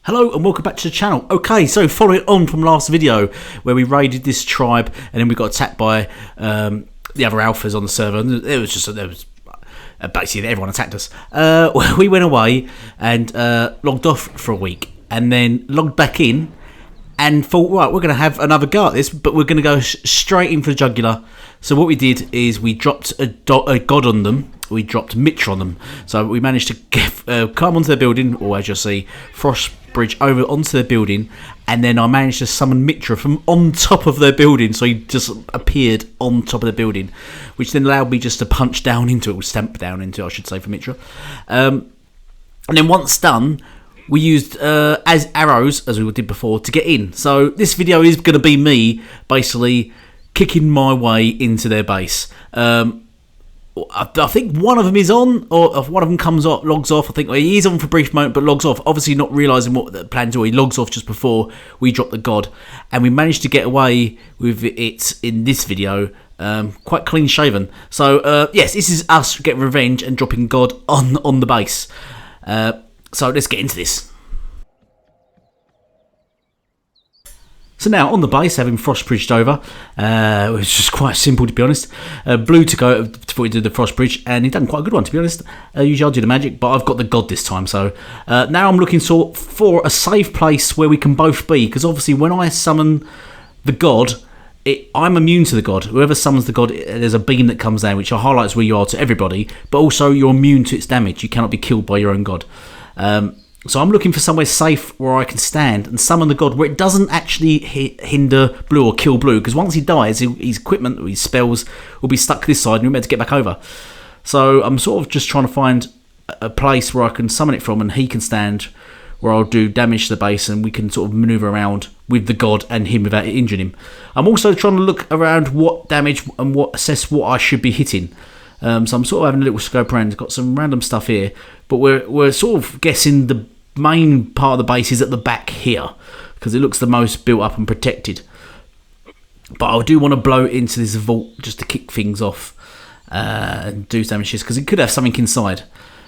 Hello and welcome back to the channel. Okay, so following on from last video where we raided this tribe and then we got attacked by the other alphas on the server. It was just basically everyone attacked us. We went away and logged off for a week and then logged back in and thought, right, we're going to have another go at this, but we're going to go straight in for the jugular. So what we did is we dropped a god on them. We dropped Mitra on them. So we managed to climb onto their building, or as you'll see, Frost Bridge over onto their building, and then I managed to summon Mitra from on top of their building, so he just appeared on top of the building, which then allowed me just to punch down into it, or stamp down into it, I should say, for Mitra. And then once done, we used as arrows, as we did before, to get in. So this video is going to be me basically kicking my way into their base. I think one of them is on, or if one of them comes off, logs off. I think he is on for a brief moment, but logs off. Obviously, not realising what the plan to do. He logs off just before we drop the god, and we managed to get away with it in this video, quite clean shaven. So yes, this is us getting revenge and dropping god on the base. So let's get into this. So now on the base, having Frost Bridged over, it was just quite simple to be honest. Blue took over before he did the Frost Bridge, and he done quite a good one to be honest. Usually I'll do the magic, but I've got the god this time. So now I'm looking for a safe place where we can both be, because obviously when I summon the god, I'm immune to the god. Whoever summons the god, there's a beam that comes down, which highlights where you are to everybody, but also you're immune to its damage. You cannot be killed by your own god. So I'm looking for somewhere safe where I can stand and summon the god, where it doesn't actually hinder Blue or kill Blue, because once he dies, his equipment, his spells will be stuck this side and we're meant to get back over. So I'm sort of just trying to find a place where I can summon it from and he can stand, where I'll do damage to the base and we can sort of manoeuvre around with the god and him without injuring him. I'm also trying to look around what damage and assess what I should be hitting. So I'm sort of having a little scope around. Got some random stuff here, but we're sort of guessing the main part of the base is at the back here, because it looks the most built up and protected. But I do want to blow into this vault just to kick things off and do damage, because it could have something inside.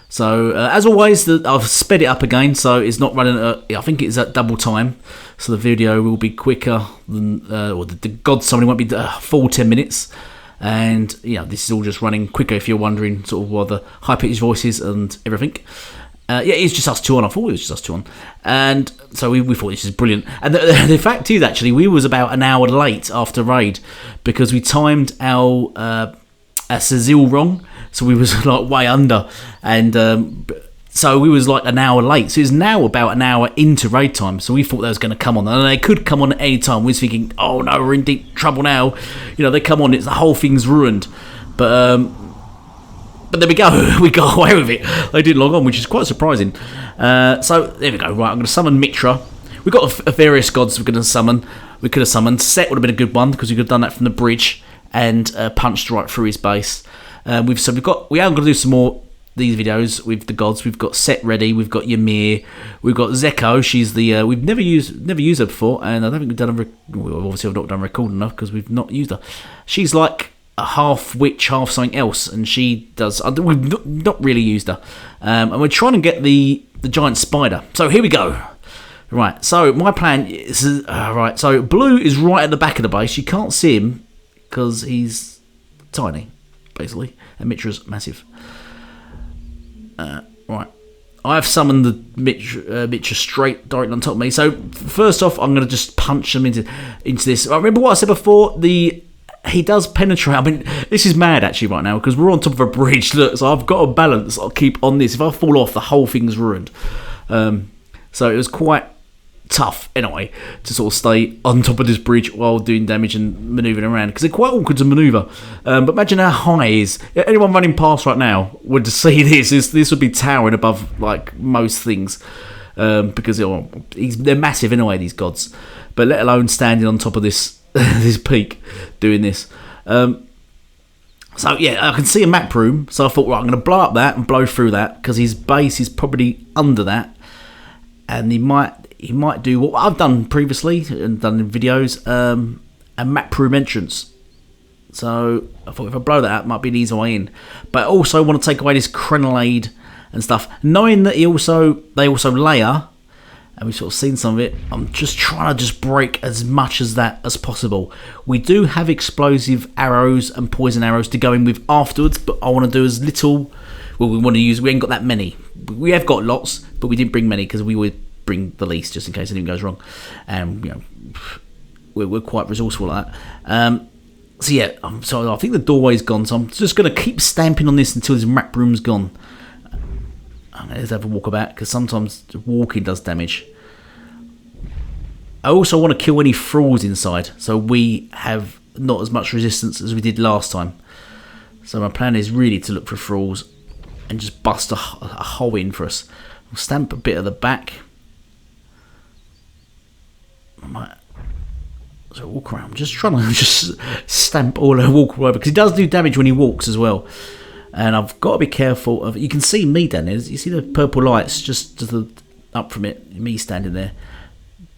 So as always, I've sped it up again, so it's not running I think it's at double time, so the video will be quicker than or the god summoning won't be full 10 minutes. And this is all just running quicker, if you're wondering sort of what the high pitched voices and everything. Yeah, it's just us two on. I thought it was just us two on, and so we thought this is brilliant. And the fact is, actually, we was about an hour late after raid because we timed our Cecile wrong, so we was like way under, and so we was like an hour late. So it's now about an hour into raid time. So we thought they was going to come on, and they could come on at any time. We was thinking, oh no, we're in deep trouble now. They come on, the whole thing's ruined. But there we go, we got away with it. They didn't log on, which is quite surprising. So there we go. Right, I'm going to summon Mitra. We've got various gods we're going to summon. We could have summoned. Set would have been a good one, because we could have done that from the bridge and punched right through his base. We are going to do some more these videos with the gods. We've got Set ready. We've got Ymir. We've got Zeko. She's the we've never used her before, and I don't think we've done obviously I've not done record enough because we've not used her. She's like a half witch, half something else, and she does. We've not really used her, and we're trying to get the giant spider. So here we go. Right. So my plan is right. So Blue is right at the back of the base. You can't see him because he's tiny, basically, and Mitra's massive. Right. I've summoned the Mitra straight directly on top of me. So first off, I'm going to just punch them into this. I remember what I said before. He does penetrate. I mean, this is mad actually right now, because we're on top of a bridge. Look, so I've got a balance. I'll keep on this. If I fall off, the whole thing's ruined. So it was quite tough anyway to sort of stay on top of this bridge while doing damage and manoeuvring around, because they're quite awkward to manoeuvre. But imagine how high it is. Anyone running past right now would see this. This would be towering above like most things, because they're massive anyway, these gods. But let alone standing on top of this this peak doing this. So yeah, I can see a map room, so I thought, right, I'm going to blow up that and blow through that, because his base is probably under that, and he might do what I've done previously and done in videos, a map room entrance. So I thought if I blow that up, it might be an easy way in. But I also want to take away this crenellade and stuff, knowing that they also layer and we've sort of seen some of it. I'm just trying to just break as much as that as possible. We do have explosive arrows and poison arrows to go in with afterwards, but I want to do as little. Well, we ain't got that many. We have got lots, but we didn't bring many because we would bring the least just in case anything goes wrong. And we're quite resourceful like that. So yeah, so I think the doorway's gone. So I'm just going to keep stamping on this until this map room's gone. Let's have a walkabout because sometimes walking does damage. I also want to kill any thralls inside, so we have not as much resistance as we did last time. So my plan is really to look for thralls and just bust a hole in for us. We'll stamp a bit at the back. So walk around. I'm just trying to just stamp all and walk over because he does do damage when he walks as well. And I've got to be careful of. You can see me down there. You see the purple lights just to the up from it. Me standing there.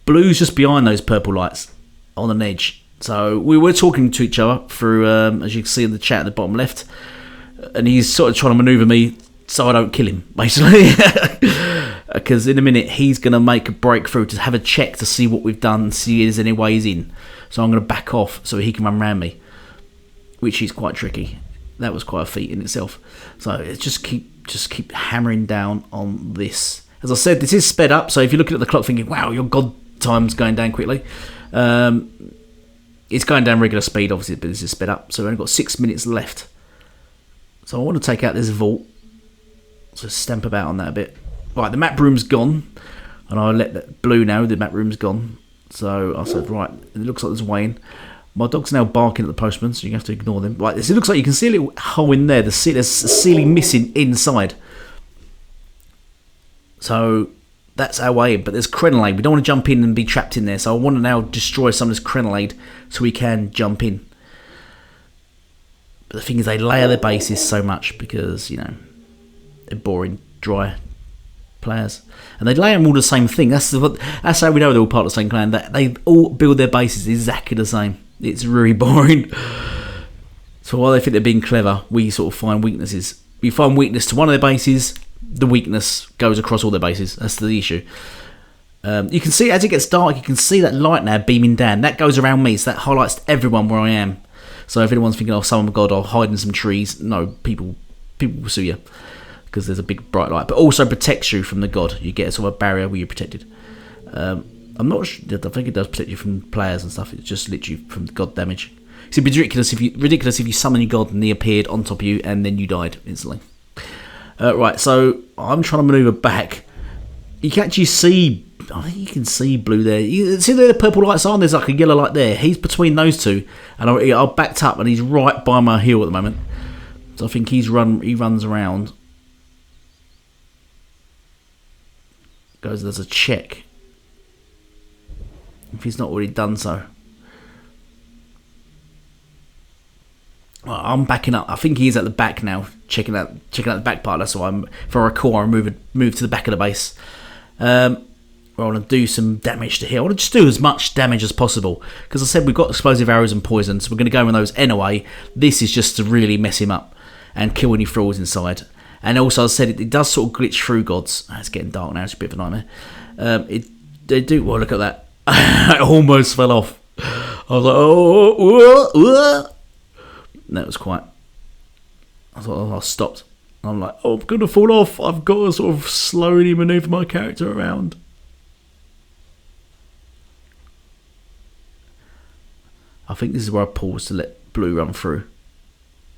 Blue's just behind those purple lights on an edge. So we were talking to each other through, as you can see in the chat at the bottom left, and he's sort of trying to manoeuvre me so I don't kill him, basically. Because in a minute he's going to make a breakthrough to have a check to see what we've done, see if there's any ways in. So I'm going to back off so he can run around me, which is quite tricky. That was quite a feat in itself. So it's just keep hammering down on this. As I said, this is sped up. So if you're looking at the clock thinking, wow, your god time's going down quickly, it's going down regular speed, obviously, but this is sped up. So we've only got 6 minutes left. So I want to take out this vault. So stamp about on that a bit. Right, the map room's gone. And I'll let that blue know the map room's gone. So I said, right, it looks like there's a way in. My dog's now barking at the postman, so you have to ignore them. Right, it looks like you can see a little hole in there. There's a ceiling missing inside. So that's our way in. But there's crenellade. We don't want to jump in and be trapped in there. So I want to now destroy some of this crenellade so we can jump in. But the thing is, they layer their bases so much because, you know, they're boring, dry players. And they lay them all the same thing. That's how we know they're all part of the same clan. They all build their bases exactly the same. It's really boring. So while they think they're being clever, we sort of find weaknesses. We find weakness to one of their bases, the weakness goes across all their bases. That's the issue. You can see as it gets dark, you can see that light now beaming down. That goes around me, so that highlights everyone where I am. So if anyone's thinking, oh, son of God, I'll hide in some trees. No, people will sue you because there's a big bright light. But also protects you from the god. You get a sort of barrier where you're protected. I'm not sure. I think it does protect you from players and stuff. It's just literally from the god damage. It'd be ridiculous if you summon your god and he appeared on top of you and then you died instantly. Right, so I'm trying to manoeuvre back. You can actually see. I think you can see blue there. You see the purple lights on. There's like a yellow light there. He's between those two, and I backed up, and he's right by my heel at the moment. So I think he runs around. Goes. There's a check. If he's not already done so. Well, I'm backing up. I think he's at the back now, checking out the back part. That's why if I recall, I move to the back of the base. I want to do some damage to here. I want to just do as much damage as possible because I said we've got explosive arrows and poison, so we're going to go in those anyway. This is just to really mess him up and kill any thralls inside. And also, I said it does sort of glitch through gods. It's getting dark now. It's a bit of a nightmare. They do. Well, look at that. I almost fell off. I was like, oh. That was quite. I thought I stopped. I'm like, oh, I'm going to fall off. I've got to sort of slowly manoeuvre my character around. I think this is where I pause to let blue run through.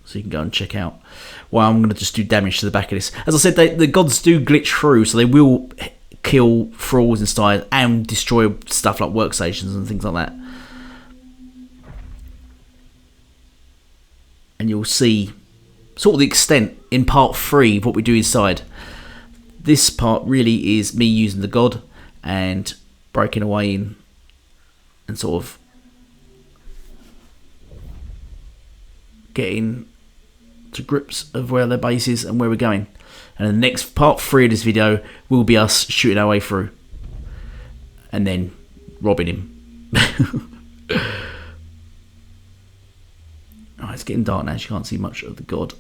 So you can go and check out. Well, I'm going to just do damage to the back of this. As I said, the gods do glitch through, so they will kill thralls inside and destroy stuff like workstations and things like that. And you'll see sort of the extent in part 3 of what we do inside. This part really is me using the god and breaking away in and sort of getting to grips of where their base is and where we're going. And the next part 3 of this video will be us shooting our way through and then robbing him. Oh, it's getting dark now, so you can't see much of the god.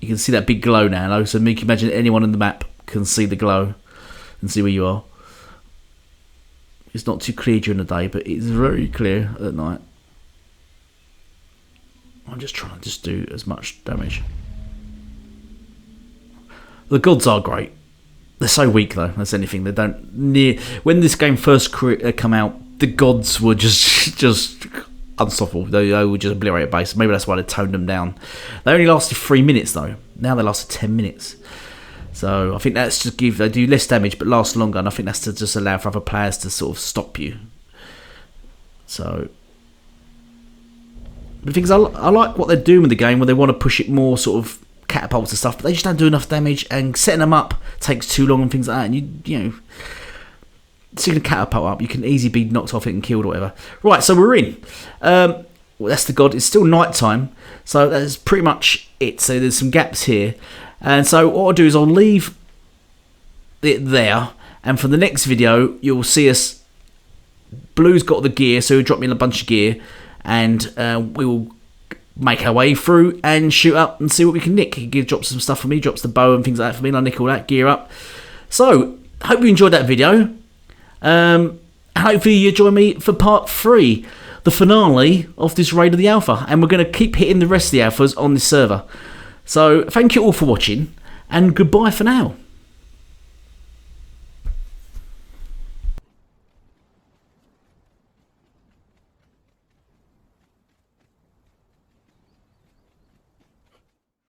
You can see that big glow now, though, so you can imagine anyone in the map can see the glow and see where you are. It's not too clear during the day, but it's very clear at night. I'm just trying to just do as much damage. The gods are great. They're so weak though. That's anything. They don't near. When this game first come out, the gods were just unstoppable. They would just obliterate a base. Maybe that's why they toned them down. They only lasted 3 minutes though. Now they lasted 10 minutes. So I think that's to give. They do less damage but last longer, and I think that's to just allow for other players to sort of stop you. So the things I like what they're doing with the game, where they want to push it more sort of catapults and stuff, but they just don't do enough damage, and setting them up takes too long and things like that. And you know, setting a catapult up, you can easily be knocked off it and killed or whatever. Right, so we're in. Well, that's the god. It's still night time, so that's pretty much it. So there's some gaps here, and so what I'll do is I'll leave it there, and for the next video you'll see us. Blue's got the gear, so he'll drop me in a bunch of gear, and we will make our way through and shoot up and see what we can nick. He drops some stuff for me, drops the bow and things like that for me, and I nick all that gear up. So, hope you enjoyed that video. Hopefully you join me for part 3, the finale of this Raid of the Alpha, and we're going to keep hitting the rest of the Alphas on this server. So, thank you all for watching, and goodbye for now.